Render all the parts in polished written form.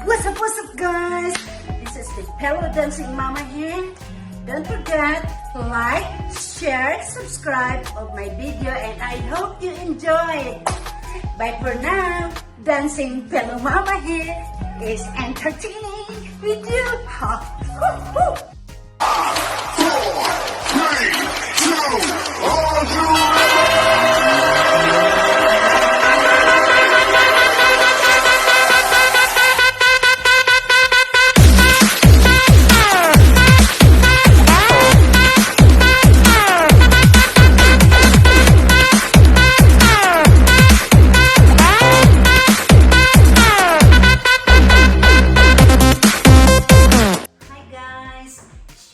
What's up guys? This is the Pillow Dancing Mama here. Don't forget, like, share, subscribe of my video and I hope you enjoy. Bye for now. Dancing Pillow Mama here is entertaining with you. Ha! Woo, woo.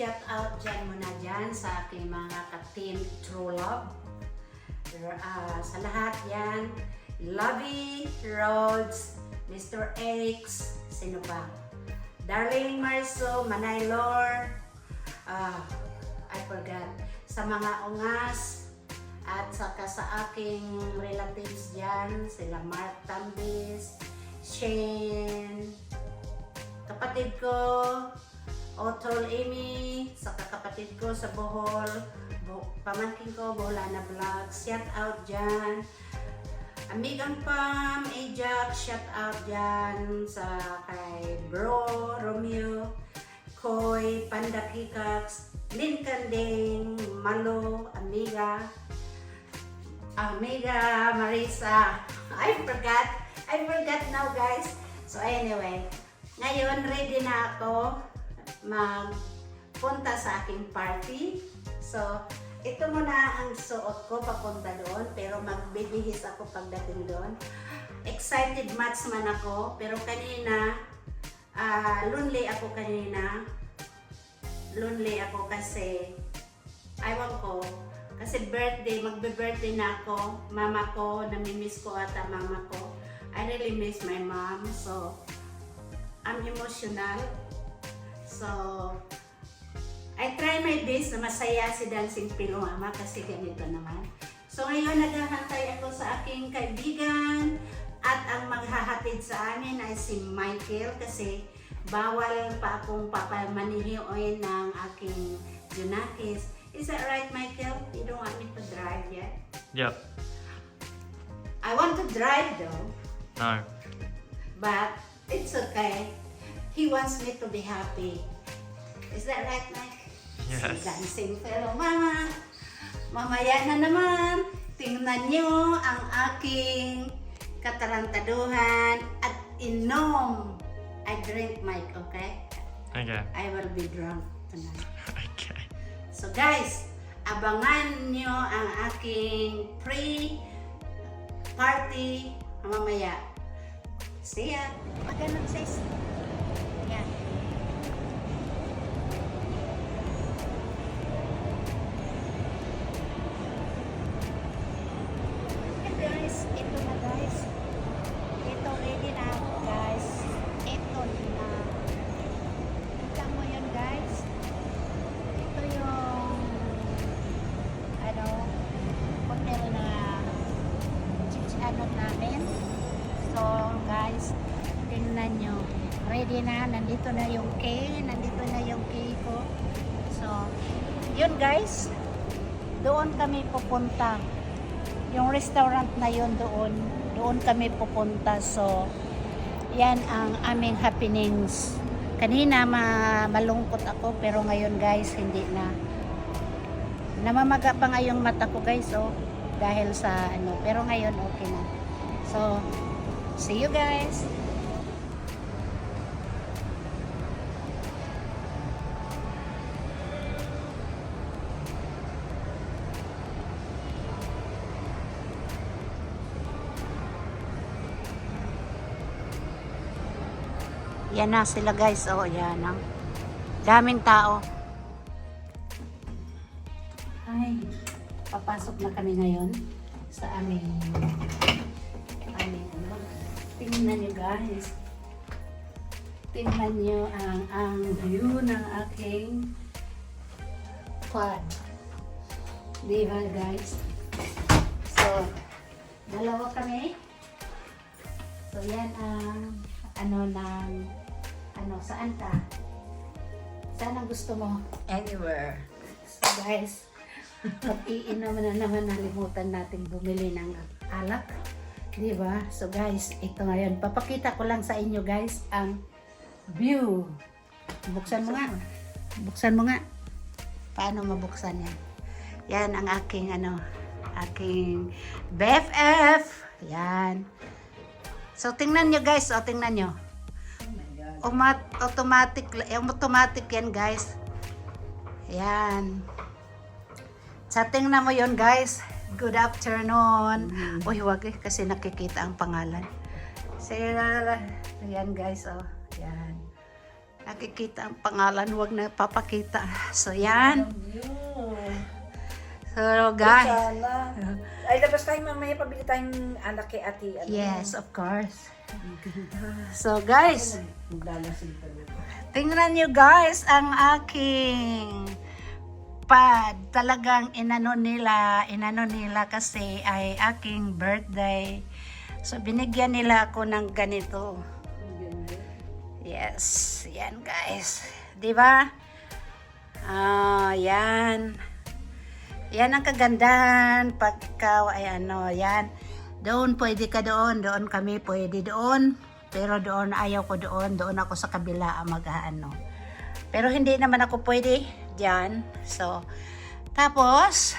Shout out dyan muna dyan sa aking mga ka-team True Love. Sa lahat yan, Lovey, Rhodes, Mr. X, sino pa? Darling Marso, Manaylor, I forgot. Sa mga ungas, at saka sa aking relatives dyan, sila Mark Tambis, Shane, kapatid ko, Otol Amy, sa kapatid ko sa Bohol, pamangkin ko, Boholana Vlog, shout out dyan. Amigang Pam, Ajax, shout out dyan sa kay Bro, Romeo, Koy, Panda Kikax, Lincoln Ding, Malo, Amiga, Marisa, I forgot now guys. So anyway, ngayon ready na ako magpunta sa aking party. So, ito muna ang suot ko papunta doon, pero magbibihis ako pagdating doon. Excited much man ako, pero kanina, lonely ako kanina. Lonely ako kasi, ayaw ko, kasi birthday, magbe-birthday na ako. Mama ko, namimiss ko ata mama ko. I really miss my mom, so, I'm emotional. So, I try my best na masaya si Dancing Pillow Mama kasi ganito naman. So, ngayon naghahantay ako sa aking kaibigan at ang maghahatid sa amin ay si Michael kasi bawal pa akong papamanihiuin ng aking Junakis. Is that right, Michael? You don't want me to drive yet? Yep. I want to drive though. No. But it's okay. He wants me to be happy. Is that right, Mike? Yes. Si Dancing Pillow Mama. Mamaya na naman, tingnan nyo ang aking katarantaduhan at inom. I drink, Mike, okay? Okay. I will be drunk tonight. Okay. So guys, abangan nyo ang aking pre-party mamaya. See ya! Maganon sis. Yan. Guys, ito na guys. Ito ready na ako guys. Ito na. Kita mo yun guys. Ito yung hotel na ano namin. So guys, tingnan nyo. Ready na. Nandito na yung key. Nandito na yung key ko. So, yun guys. Doon kami pupunta. Yung restaurant na yun doon. Doon kami pupunta. So, yan ang aming happenings. Kanina malungkot ako. Pero ngayon guys, hindi na. Namamaga pa nga yung mata ko guys. Oh, dahil sa ano. Pero ngayon okay na. So, see you guys. Yan na sila guys. Oh, yan na. Daming tao. Ay, papasok na kami ngayon sa aming ano. Tingnan nyo guys. Tingnan nyo ang view ng aking quad. Diba guys? So, dalawa kami. So, yan ang ano ng Ano, saan ka? Saan ang gusto mo? Anywhere. So guys, mag-iinom na naman, nalimutan natin bumili ng alak. Diba? So guys, ito ngayon. Papakita ko lang sa inyo guys ang view. Buksan mo nga. Buksan mo nga. Paano mabuksan yan? Yan ang aking aking BFF. Yan. So tingnan nyo guys. O tingnan nyo. Automatic yan guys. Yan. Sa tingnan mo yon guys. Good afternoon. Uy, wag kasi nakikita ang pangalan. So, yan guys, oh. Yan. Nakikita ang pangalan, wag na papakita. So, yan. So, guys. Ay, labas tayo mamaya, pabili tayong alak kay ate. Yes, of course. So, guys. Tingnan nyo guys ang aking pad. Talagang inano nila kasi ay aking birthday. So binigyan nila ako ng ganito. Yes, yan guys. 'Di ba? Yan. Yan ang kagandahan pagka ay yan. Doon pwede ka doon kami pwede doon. Pero doon ayaw ko doon ako sa kabila mag-ano. Pero hindi naman ako pwede diyan. So, tapos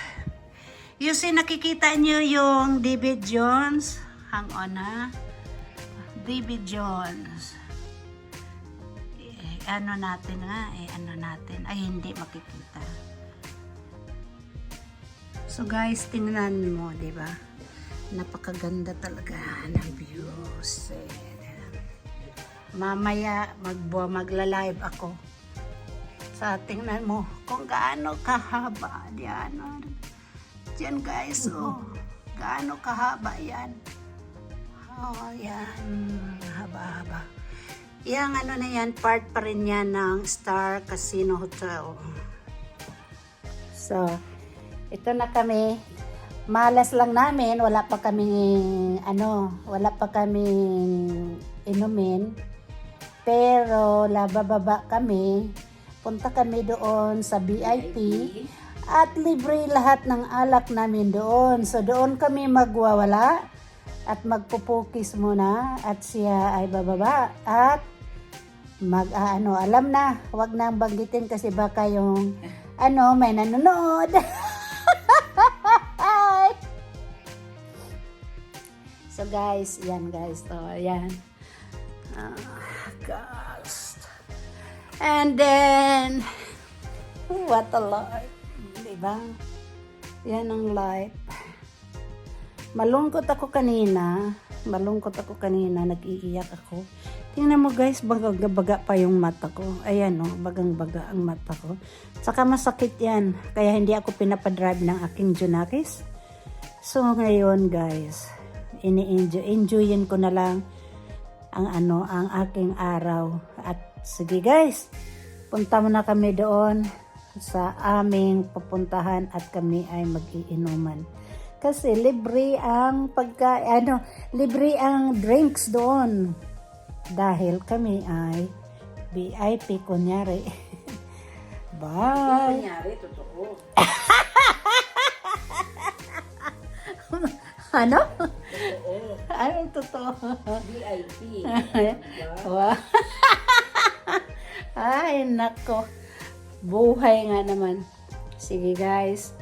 nakikita nyo yung David Jones. Hang on ha. David Jones. Ano natin nga, ay hindi makikita. So guys, tingnan mo, 'di ba? Napakaganda talaga ng views. Mamaya magla-live ako. Sa tingnan mo kung gaano kahaba diyan. Diyan guys, gaano kahaba 'yan. Yan, haba-haba. Yang na yan, part pa rin yan ng Star Casino Hotel. So, ito na kami. Malas lang namin, wala pa kaming inumin. Pero bababa kami, punta kami doon sa VIP at libre lahat ng alak namin doon. So doon kami magwawala at magpupukis muna at siya ay bababa at alam na, wag nang banggitin kasi baka yung may nanonood. So guys, yan guys, yan. Gosh. And then, what a life. Diba? Yan ang life. Malungkot ako kanina, nag-iiyak ako. Tingnan mo guys, baga pa yung mata ko. Ayan bagang-baga ang mata ko. Saka masakit yan, kaya hindi ako pinapadrive ng aking Junakis. So ngayon guys, enjoyin ko na lang ang aking araw. At sige guys, punta muna kami doon sa aming pupuntahan at kami ay mag-iinuman. Kasi libre ang libre ang drinks doon. Dahil kami ay VIP kunyari. Bye. Kunyari, totoo. Ano? Totoo. Anong totoo? VIP. Wow. Ay, nako. Buhay nga naman. Sige guys.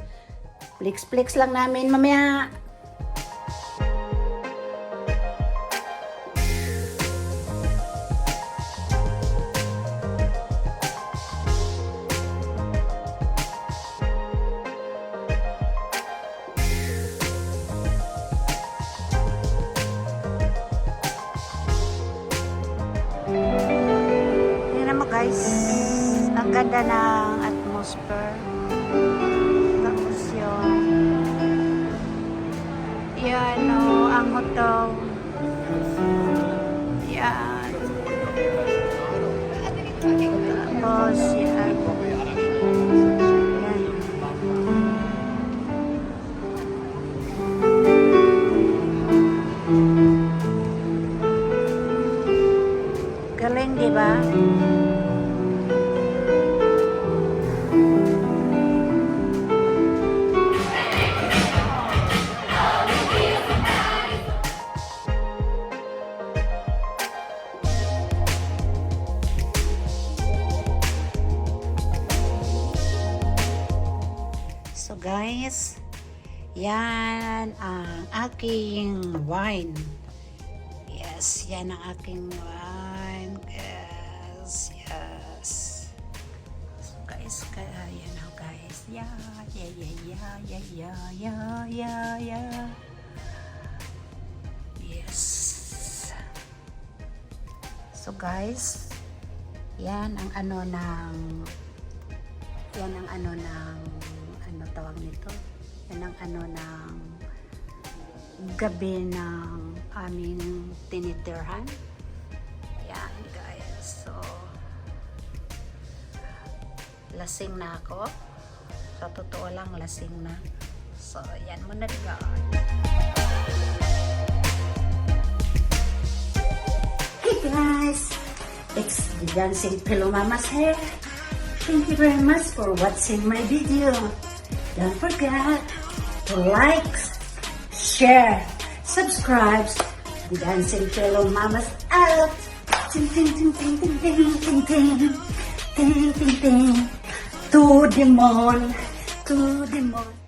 Flex lang namin mamaya. Guys, ang ganda ng atmosphere. Tapos yan ang hotel. Yan. Tapos yan. galing, di ba? So guys, yan ang aking wine. Yes, yan ang aking wine. Yes, yes. So guys, yan na guys. Yeah. Yes. So guys, yan ang ano ng ano tawag nito? Yan ang ano ng gabi ng aming tinitirhan. Yan guys. So, lasing na ako. Sa totoo lang, lasing na. So, yan muna guys. Hey guys! It's the Dancing Pillow Mamas here. Thank you very much for watching my video. Don't forget to like, share, subscribe. The Dancing Pillow Mamas out. Ting ting ting ting ting ting ting ting ting ting ting. To the moon, to the moon.